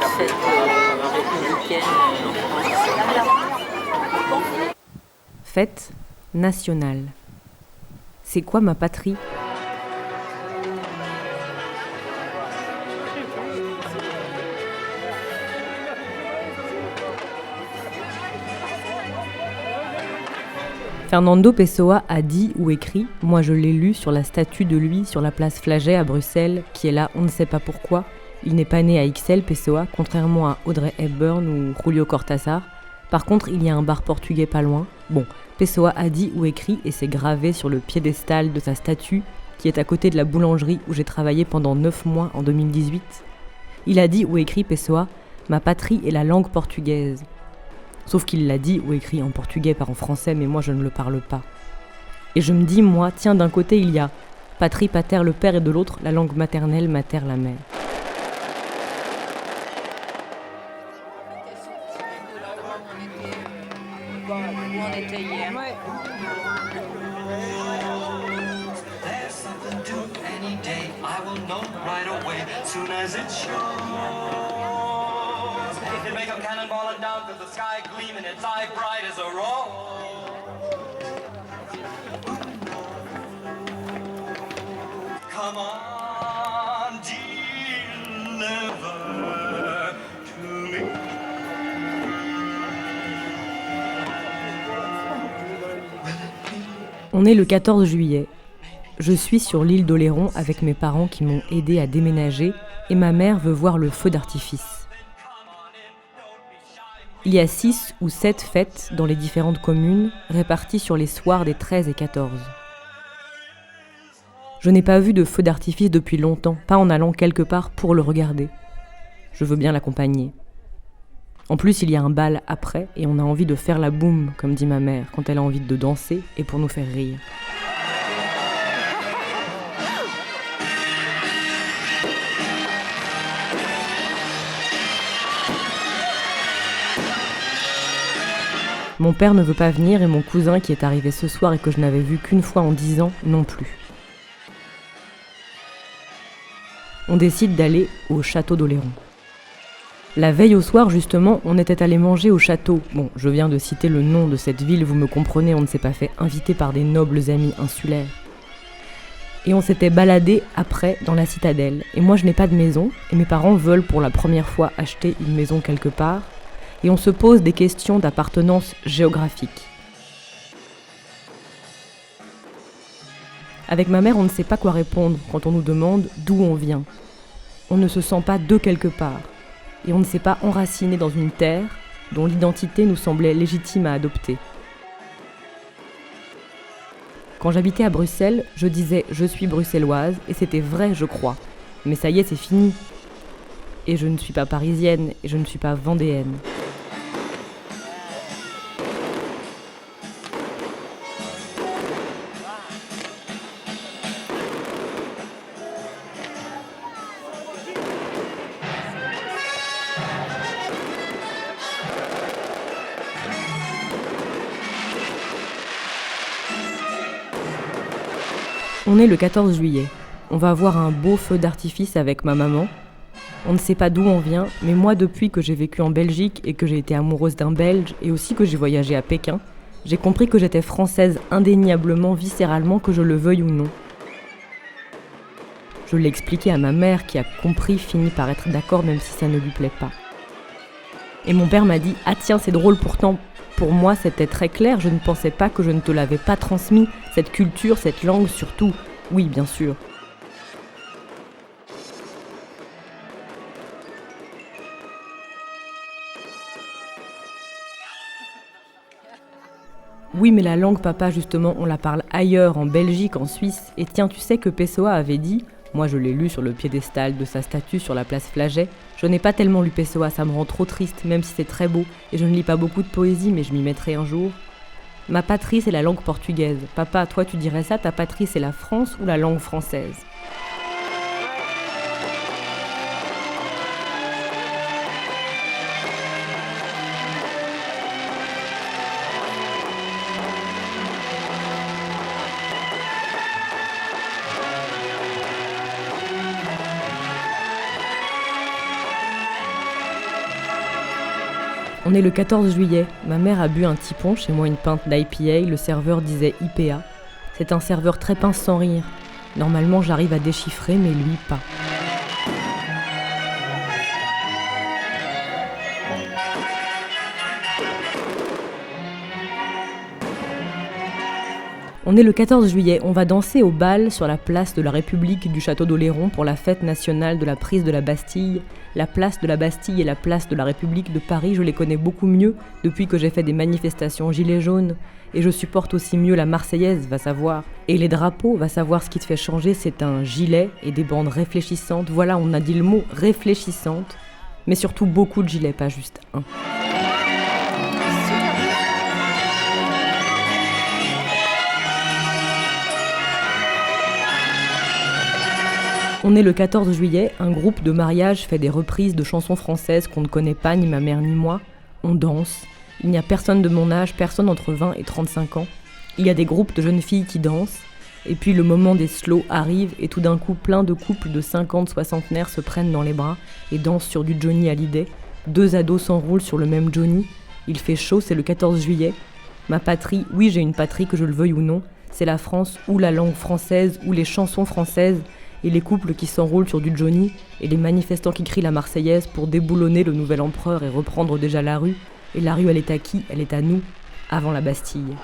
fête républicaine en France. Fête nationale. C'est quoi ma patrie ? Fernando Pessoa a dit ou écrit, moi je l'ai lu sur la statue de lui sur la place Flagey à Bruxelles, qui est là on ne sait pas pourquoi. Il n'est pas né à Ixelles, Pessoa, contrairement à Audrey Hepburn ou Julio Cortázar. Par contre, il y a un bar portugais pas loin. Bon, Pessoa a dit ou écrit et c'est gravé sur le piédestal de sa statue, qui est à côté de la boulangerie où j'ai travaillé pendant 9 mois en 2018. Il a dit ou écrit, Pessoa, ma patrie est la langue portugaise. Sauf qu'il l'a dit ou écrit en portugais par en français, mais moi je ne le parle pas. Et je me dis, moi, tiens, d'un côté il y a patrie, pater, le père, et de l'autre, la langue maternelle, mater, la mère. Come on, deliver to me. On est le 14 juillet. Je suis sur l'île d'Oléron avec mes parents qui m'ont aidé à déménager et ma mère veut voir le feu d'artifice. Il y a 6 ou 7 fêtes dans les différentes communes réparties sur les soirs des 13 et 14. Je n'ai pas vu de feu d'artifice depuis longtemps, pas en allant quelque part pour le regarder. Je veux bien l'accompagner. En plus, il y a un bal après et on a envie de faire la boum, comme dit ma mère, quand elle a envie de danser et pour nous faire rire. Mon père ne veut pas venir et mon cousin qui est arrivé ce soir et que je n'avais vu qu'une fois en 10 ans non plus. On décide d'aller au château d'Oléron. La veille au soir, justement, on était allé manger au château. Bon, je viens de citer le nom de cette ville, vous me comprenez, on ne s'est pas fait inviter par des nobles amis insulaires. Et on s'était baladé après dans la citadelle. Et moi, je n'ai pas de maison, et mes parents veulent pour la première fois acheter une maison quelque part. Et on se pose des questions d'appartenance géographique. Avec ma mère, on ne sait pas quoi répondre quand on nous demande d'où on vient. On ne se sent pas de quelque part. Et on ne s'est pas enraciné dans une terre dont l'identité nous semblait légitime à adopter. Quand j'habitais à Bruxelles, je disais « je suis bruxelloise » et c'était vrai, je crois. Mais ça y est, c'est fini. Et je ne suis pas parisienne et je ne suis pas vendéenne. On est le 14 juillet. On va voir un beau feu d'artifice avec ma maman. On ne sait pas d'où on vient, mais moi, depuis que j'ai vécu en Belgique et que j'ai été amoureuse d'un Belge et aussi que j'ai voyagé à Pékin, j'ai compris que j'étais française indéniablement, viscéralement, que je le veuille ou non. Je l'ai expliqué à ma mère qui a compris, finit par être d'accord même si ça ne lui plaît pas. Et mon père m'a dit « Ah tiens, c'est drôle pourtant, pour moi c'était très clair, je ne pensais pas que je ne te l'avais pas transmis, cette culture, cette langue surtout. Oui, bien sûr. » Oui, mais la langue, papa, justement, on la parle ailleurs, en Belgique, en Suisse. Et tiens, tu sais que Pessoa avait dit, moi je l'ai lu sur le piédestal de sa statue sur la place Flagey, je n'ai pas tellement lu Pessoa, ça me rend trop triste, même si c'est très beau, et je ne lis pas beaucoup de poésie, mais je m'y mettrai un jour. Ma patrie, c'est la langue portugaise. Papa, toi tu dirais ça, ta patrie, c'est la France ou la langue française ? On est le 14 juillet, ma mère a bu un tipon, chez moi une pinte d'IPA, le serveur disait IPA. C'est un serveur très pince sans rire. Normalement j'arrive à déchiffrer, mais lui pas. On est le 14 juillet, on va danser au bal sur la place de la République du Château d'Oléron pour la fête nationale de la prise de la Bastille. La place de la Bastille et la place de la République de Paris, je les connais beaucoup mieux depuis que j'ai fait des manifestations gilets jaunes. Et je supporte aussi mieux la Marseillaise, va savoir. Et les drapeaux, va savoir ce qui te fait changer, c'est un gilet et des bandes réfléchissantes. Voilà, on a dit le mot réfléchissante, mais surtout beaucoup de gilets, pas juste un. On est le 14 juillet, un groupe de mariage fait des reprises de chansons françaises qu'on ne connaît pas, ni ma mère ni moi. On danse. Il n'y a personne de mon âge, personne entre 20 et 35 ans. Il y a des groupes de jeunes filles qui dansent. Et puis le moment des slows arrive et tout d'un coup plein de couples de 50 soixantenaires se prennent dans les bras et dansent sur du Johnny Hallyday. 2 ados s'enroulent sur le même Johnny. Il fait chaud, c'est le 14 juillet. Ma patrie, oui j'ai une patrie que je le veuille ou non, c'est la France ou la langue française ou les chansons françaises. Et les couples qui s'enroulent sur du Johnny, et les manifestants qui crient la Marseillaise pour déboulonner le nouvel empereur et reprendre déjà la rue. Et la rue, elle est à qui ? Elle est à nous, avant la Bastille.